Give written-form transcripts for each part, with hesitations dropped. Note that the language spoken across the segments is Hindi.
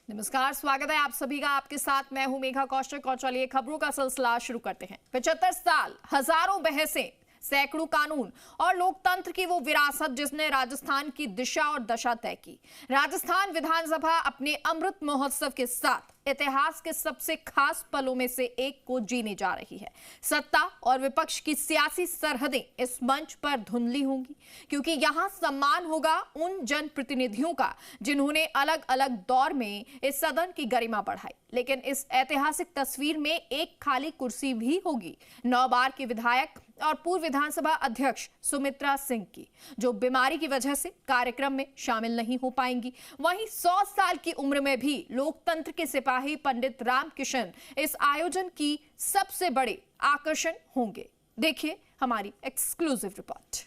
नमस्कार, स्वागत है आप सभी का। आपके साथ मैं हूं मेघा कौशिक और चलिए खबरों का सिलसिला शुरू करते हैं। 75 साल, हजारों बहसें, सैकड़ों कानून और लोकतंत्र की वो विरासत जिसने राजस्थान की दिशा और दशा तय की। राजस्थान विधानसभा अपने अमृत महोत्सव के साथ इतिहास के सबसे खास पलों में से एक को जीने जा रही है। सत्ता और विपक्ष की सियासी सरहदें इस मंच पर धुंधली होंगी, क्योंकि यहां सम्मान होगा उन जनप्रतिनिधियों का जिन्होंने अलग अलग दौर में इस सदन की गरिमा बढ़ाई। लेकिन इस ऐतिहासिक तस्वीर में एक खाली कुर्सी भी होगी, 9 बार की विधायक और पूर्व विधानसभा अध्यक्ष सुमित्रा सिंह की, जो बीमारी की वजह से कार्यक्रम में शामिल नहीं हो पाएंगी। वहीं 100 साल की उम्र में भी लोकतंत्र के सिपाही पंडित रामकिशन इस आयोजन की सबसे बड़े आकर्षण होंगे। देखिए हमारी एक्सक्लूसिव रिपोर्ट।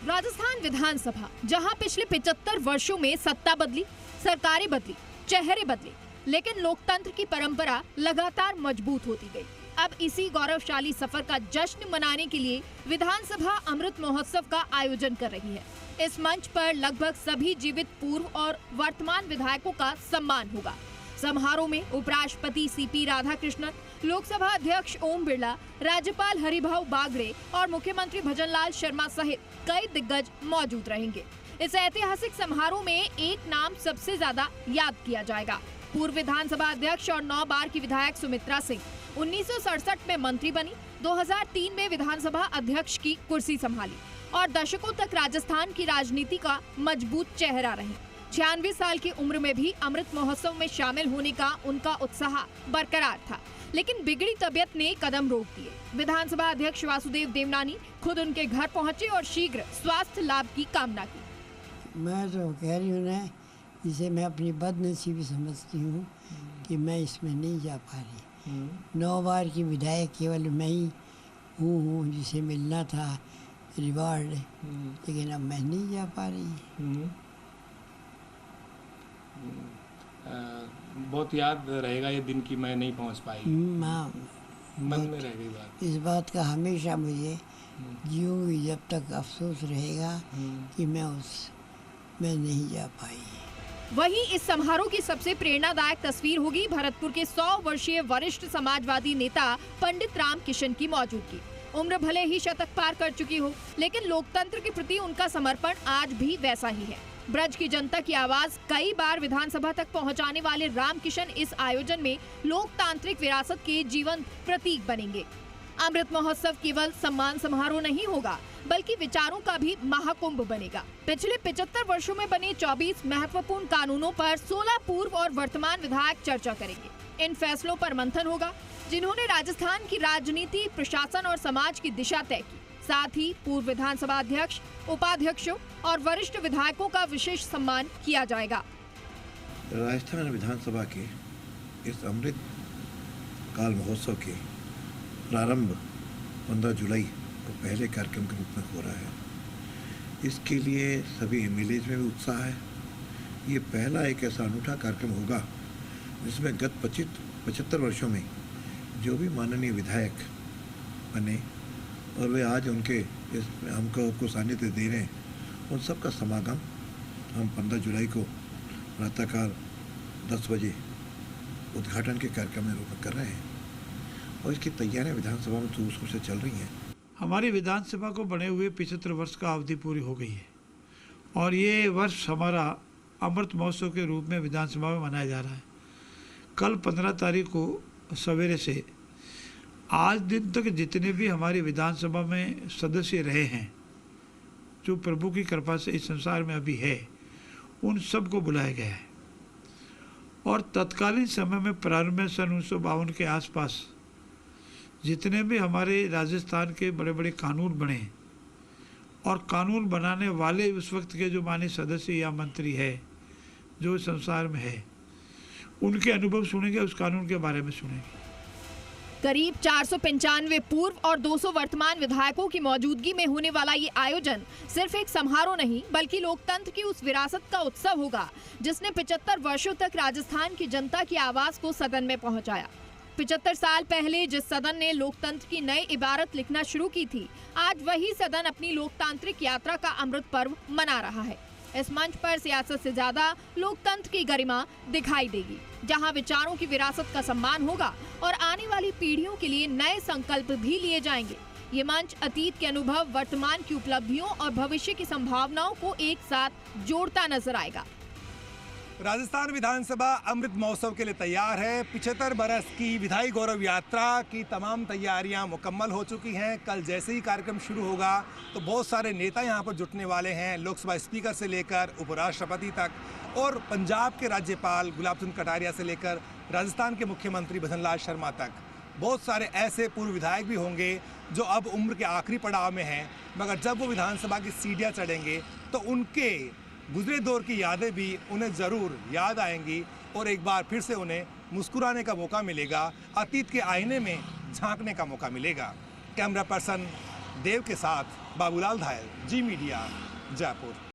राजस्थान विधानसभा, जहां पिछले 75 वर्षों में सत्ता बदली, सरकारें बदली, चेहरे बदले, लेकिन लोकतंत्र की परंपरा लगातार मजबूत होती गई। अब इसी गौरवशाली सफर का जश्न मनाने के लिए विधानसभा अमृत महोत्सव का आयोजन कर रही है। इस मंच पर लगभग सभी जीवित पूर्व और वर्तमान विधायकों का सम्मान होगा। समारोह में उपराष्ट्रपति सीपी राधाकृष्णन, लोकसभा अध्यक्ष ओम बिरला, राज्यपाल हरिभाऊ बागड़े और मुख्यमंत्री भजनलाल शर्मा सहित कई दिग्गज मौजूद रहेंगे। इस ऐतिहासिक समारोह में एक नाम सबसे ज्यादा याद किया जाएगा। पूर्व विधानसभा अध्यक्ष और 9 बार की विधायक सुमित्रा सिंह 1967 में मंत्री बनी, 2003 में विधानसभा अध्यक्ष की कुर्सी संभाली और दशकों तक राजस्थान की राजनीति का मजबूत चेहरा रही। 96 साल की उम्र में भी अमृत महोत्सव में शामिल होने का उनका उत्साह बरकरार था, लेकिन बिगड़ी तबियत ने कदम रोक दिए। विधानसभा अध्यक्ष वासुदेव देवनानी खुद उनके घर पहुंचे और शीघ्र स्वास्थ्य लाभ की कामना की। मैं तो कह रही हूँ ना, जिसे मैं अपनी बदनसीबी समझती हूँ कि मैं इसमें नहीं जा पा रही। 9 बार की विधायक केवल मैं ही हूँ जिसे मिलना था रिवार्ड, लेकिन अब मैं नहीं जा पा रही। बहुत याद रहेगा ये दिन कि मैं नहीं पहुँच पाई। मन में रह गई बात। इस बात का हमेशा मुझे जीऊँगी जब तक अफसोस रहेगा कि मैं नहीं जा पाई। वहीं इस समारोह की सबसे प्रेरणादायक तस्वीर होगी भरतपुर के 100 वर्षीय वरिष्ठ समाजवादी नेता पंडित रामकिशन की मौजूदगी। उम्र भले ही शतक पार कर चुकी हो, लेकिन लोकतंत्र के प्रति उनका समर्पण आज भी वैसा ही है। ब्रज की जनता की आवाज कई बार विधानसभा तक पहुंचाने वाले रामकिशन इस आयोजन में लोकतांत्रिक विरासत के जीवंत प्रतीक बनेंगे। अमृत महोत्सव केवल सम्मान समारोह नहीं होगा, बल्कि विचारों का भी महाकुंभ बनेगा। पिछले 75 वर्षों में बने 24 महत्वपूर्ण कानूनों पर 16 पूर्व और वर्तमान विधायक चर्चा करेंगे। इन फैसलों पर मंथन होगा जिन्होंने राजस्थान की राजनीति, प्रशासन और समाज की दिशा तय की। साथ ही पूर्व विधानसभा अध्यक्ष, उपाध्यक्षों और वरिष्ठ विधायकों का विशेष सम्मान किया जाएगा। राजस्थान विधानसभा के इस अमृत काल महोत्सव के प्रारंभ 15 जुलाई को पहले कार्यक्रम के रूप में हो रहा है। इसके लिए सभी एमएलएज में भी उत्साह है। ये पहला एक ऐसा अनूठा कार्यक्रम होगा जिसमें गत 75 वर्षों में जो भी माननीय विधायक बने और वे आज उनके हमको सानिध्य दे रहे हैं, उन सब का समागम हम 15 जुलाई को प्रातःकाल 10 बजे उद्घाटन के कार्यक्रम में रूप में कर रहे हैं और इसकी तैयारियां विधानसभा में जोर से चल रही हैं। हमारी विधानसभा को बने हुए 75 वर्ष का अवधि पूरी हो गई है और ये वर्ष हमारा अमृत महोत्सव के रूप में विधानसभा में मनाया जा रहा है। कल 15 तारीख को सवेरे से आज दिन तक जितने भी हमारी विधानसभा में सदस्य रहे हैं, जो प्रभु की कृपा से इस संसार में अभी है, उन सब को बुलाया गया है और तत्कालीन समय में प्रारंभ में सन 1952 के आसपास जितने भी हमारे राजस्थान के बड़े बड़े कानून बने और कानून बनाने वाले उस वक्त के जो माननीय सदस्य या मंत्री है जो संसार में है, उनके अनुभव सुनेंगे, उस कानून के बारे में सुनेंगे। करीब 495 पूर्व और 200 वर्तमान विधायकों की मौजूदगी में होने वाला ये आयोजन सिर्फ एक समारोह नहीं, बल्कि लोकतंत्र की उस विरासत का उत्सव होगा जिसने 75 वर्षों तक राजस्थान की जनता की आवाज को सदन में पहुंचाया। 75 साल पहले जिस सदन ने लोकतंत्र की नई इबारत लिखना शुरू की थी, आज वही सदन अपनी लोकतांत्रिक यात्रा का अमृत पर्व मना रहा है। इस मंच पर सियासत से ज्यादा लोकतंत्र की गरिमा दिखाई देगी, जहां विचारों की विरासत का सम्मान होगा और आने वाली पीढ़ियों के लिए नए संकल्प भी लिए जाएंगे। ये मंच अतीत के अनुभव, वर्तमान की उपलब्धियों और भविष्य की संभावनाओं को एक साथ जोड़ता नजर आएगा। राजस्थान विधानसभा अमृत महोत्सव के लिए तैयार है। 75 बरस की विधायी गौरव यात्रा की तमाम तैयारियां मुकम्मल हो चुकी हैं। कल जैसे ही कार्यक्रम शुरू होगा तो बहुत सारे नेता यहां पर जुटने वाले हैं, लोकसभा स्पीकर से लेकर उपराष्ट्रपति तक, और पंजाब के राज्यपाल गुलाब चंद कटारिया से लेकर राजस्थान के मुख्यमंत्री भजन लाल शर्मा तक। बहुत सारे ऐसे पूर्व विधायक भी होंगे जो अब उम्र के आखिरी पड़ाव में हैं, मगर जब वो विधानसभा की सीढ़ियाँ चढ़ेंगे तो उनके गुजरे दौर की यादें भी उन्हें ज़रूर याद आएंगी और एक बार फिर से उन्हें मुस्कुराने का मौका मिलेगा, अतीत के आईने में झांकने का मौका मिलेगा। कैमरा पर्सन देव के साथ बाबूलाल धायल, जी मीडिया, जयपुर।